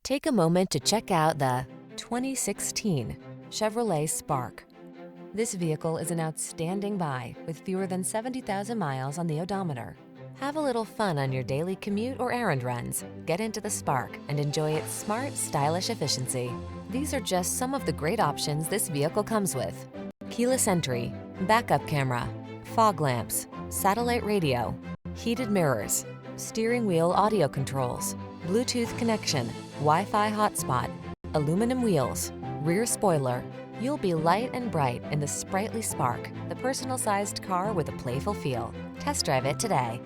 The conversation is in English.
Take a moment to check out the 2016 Chevrolet Spark. This vehicle is an outstanding buy with fewer than 70,000 miles on the odometer. Have a little fun on your daily commute or errand runs. Get into the Spark and enjoy its smart, stylish efficiency. These are just some of the great options this vehicle comes with: keyless entry, backup camera, fog lamps, satellite radio, heated mirrors, steering wheel audio controls, Bluetooth connection, Wi-Fi hotspot, aluminum wheels, rear spoiler. You'll be light and bright in the sprightly Spark, the personal-sized car with a playful feel. Test drive it today.